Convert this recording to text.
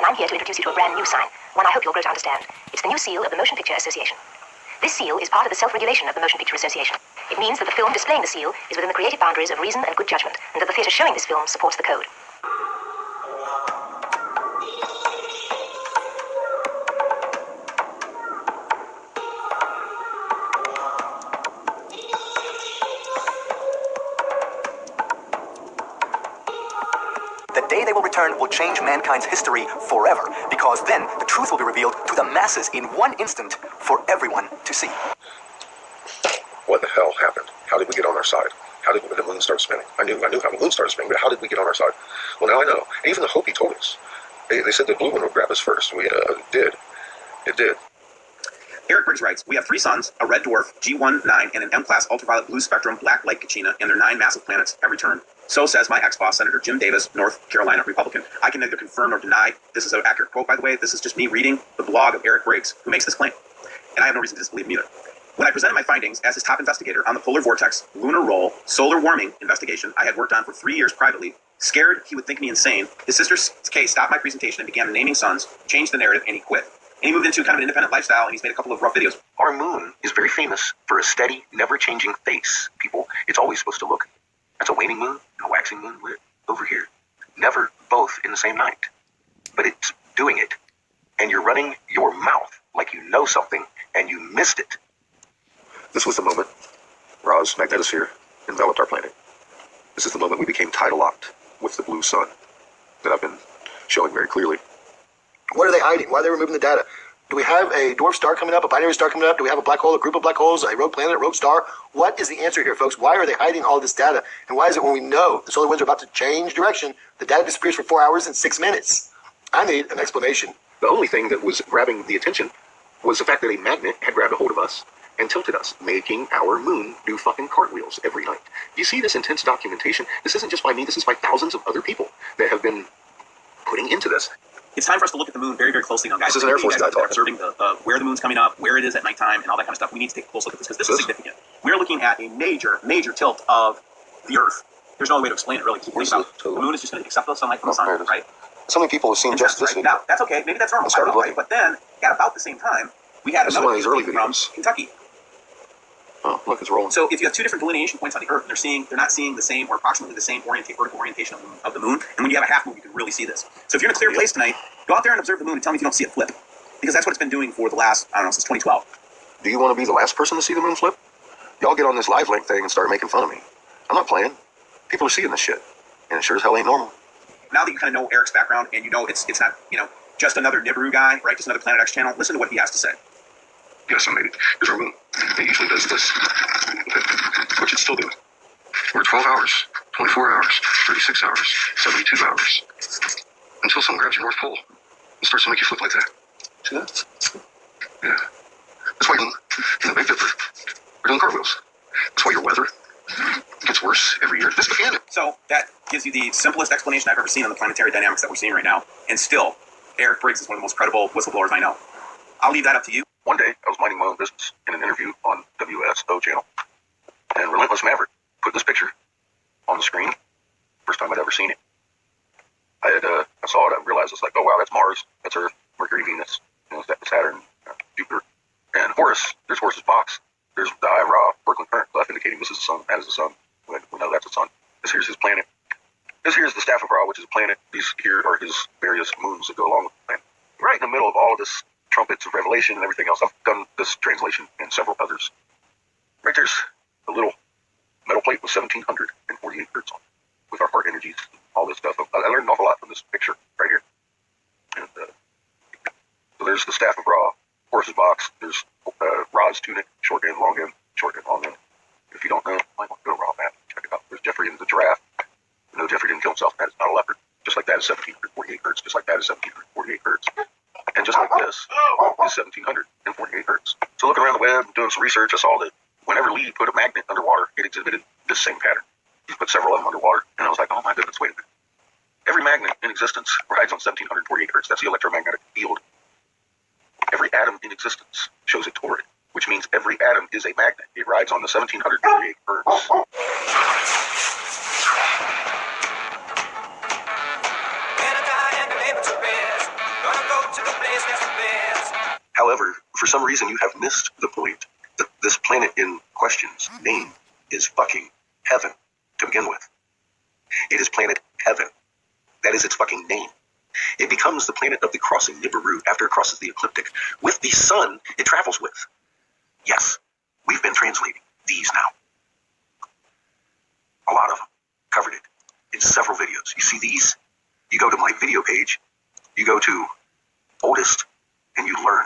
and I'm here to introduce you to a brand new sign, one I hope you'll grow to understand. It's the new seal of the Motion Picture Association. This seal is part of the self-regulation of the Motion Picture Association. It means that the film displaying the seal is within the creative boundaries of reason and good judgment, and that the theatre showing this film supports the code. The day they will return will change mankind's history forever, because then the truth will be revealed to the masses in one instant for everyone to see. What the hell happened? How did we get on our side? How did the moon start spinning? I knew how the moon started spinning, but how did we get on our side? Well, now I know. And even the Hopi told us. They said the blue one would grab us first. It did. It did. Eric Briggs writes, we have 3 suns, a red dwarf, G19, and an M-class ultraviolet blue spectrum black light Kachina, and their 9 massive planets have returned. So says my ex-boss, Senator Jim Davis, North Carolina Republican. I can neither confirm nor deny. This is an accurate quote, by the way. This is just me reading the blog of Eric Briggs, who makes this claim. And I have no reason to disbelieve him either. When I presented my findings as his top investigator on the polar vortex, lunar roll, solar warming investigation I had worked on for 3 years privately, scared he would think me insane, his sister's case stopped my presentation and began naming suns, changed the narrative, and he quit. And he moved into kind of an independent lifestyle, and he's made a couple of rough videos. Our moon is very famous for a steady, never-changing face, people. It's always supposed to look. That's a waning moon and a waxing moon. We're over here. Never both in the same night. But it's doing it. And you're running your mouth like you know something, and you missed it. This was the moment Ra's magnetosphere enveloped our planet. This is the moment we became tidal-locked with the blue sun that I've been showing very clearly. What are they hiding? Why are they removing the data? Do we have a dwarf star coming up, a binary star coming up? Do we have a black hole, a group of black holes, a rogue planet, a rogue star? What is the answer here, folks? Why are they hiding all this data? And why is it when we know the solar winds are about to change direction, the data disappears for 4 hours and 6 minutes? I need an explanation. The only thing that was grabbing the attention was the fact that a magnet had grabbed a hold of us and tilted us, making our moon do fucking cartwheels every night. You see this intense documentation? This isn't just by me, this is by thousands of other people that have been putting into this. It's time for us to look at the moon very, very closely now, guys. This is an Air Force guy talking. Observing where the moon's coming up, where it is at nighttime, and all that kind of stuff. We need to take a close look at this, because this is significant. We're looking at a major, major tilt of the Earth. There's no other way to explain it, really. The moon is just going to accept the sunlight from the sun, right? So many people have seen just this video. Now, that's okay. Maybe that's normal. I don't know, right? But then, at about the same time, we had another one of these early from videos. Kentucky. Oh, look, it's rolling. So if you have 2 different delineation points on the Earth, they're not seeing the same or approximately the same vertical orientation of the moon. And when you have a half moon, you can really see this. So if you're in a clear place tonight, go out there and observe the moon and tell me if you don't see it flip. Because that's what it's been doing for the last, since 2012. Do you want to be the last person to see the moon flip? Y'all get on this live link thing and start making fun of me. I'm not playing. People are seeing this shit. And it sure as hell ain't normal. Now that you kind of know Eric's background and you know it's not, just another Nibiru guy, right? Just another Planet X channel. Listen to what he has to say. Yes, I made it. Because our moon, it usually does this. Which it's still doing. We're 12 hours, 24 hours, 36 hours, 72 hours. Until someone grabs your North Pole and starts to make you flip like that. See that? Yeah. That's why in the Big Dipper, we're doing cartwheels. That's why your weather gets worse every year. This began it. So that gives you the simplest explanation I've ever seen on the planetary dynamics that we're seeing right now. And still, Eric Briggs is one of the most credible whistleblowers I know. I'll leave that up to you. One day, I was minding my own business in an interview on WSO channel. And Relentless Maverick put this picture on the screen. First time I'd ever seen it. I saw it, I realized it's like, oh wow, that's Mars, that's Earth, Mercury, Venus, Saturn, Jupiter. And Horus, there's Horus's box. There's the Ra Brooklyn current left indicating this is the sun, that is the sun. We know that's the sun. This here's his planet. This here's the Staff of Ra, which is a planet. These here are his various moons that go along with the planet. Right in the middle of all of this trumpets of revelation and everything else, I've done this translation and several others. Right there's a little metal plate with 1748 hertz on it, with our heart energies, all this stuff. I learned an awful lot from this picture right here. And so there's the Staff of Ra, Horus's box. There's Ra's tunic, short end, long end, short end, long end. If you don't know, you might want to go to Ra map. Check it out. There's Jeffrey and the giraffe. No, Jeffrey didn't kill himself. That is not a leopard. Just like that is 1748 hertz. Just like that is 1748 hertz. And just like this is 1748 hertz. So looking around the web, doing some research, I saw that whenever Lee put a magnet underwater, it exhibited this same pattern. He put several of them underwater, and I was like, oh my goodness, wait a minute. Every magnet in existence rides on 1748 hertz. That's the electromagnetic field. Every atom in existence shows a torrid, which means every atom is a magnet. It rides on the 1748 hertz. For some reason, you have missed the point that this planet in question's name is fucking heaven to begin with. It is planet heaven. That is its fucking name. It becomes the planet of the crossing Nibiru after it crosses the ecliptic with the sun it travels with. Yes, we've been translating these now. A lot of them. Covered it in several videos. You see these? You go to my video page, you go to oldest, and you learn.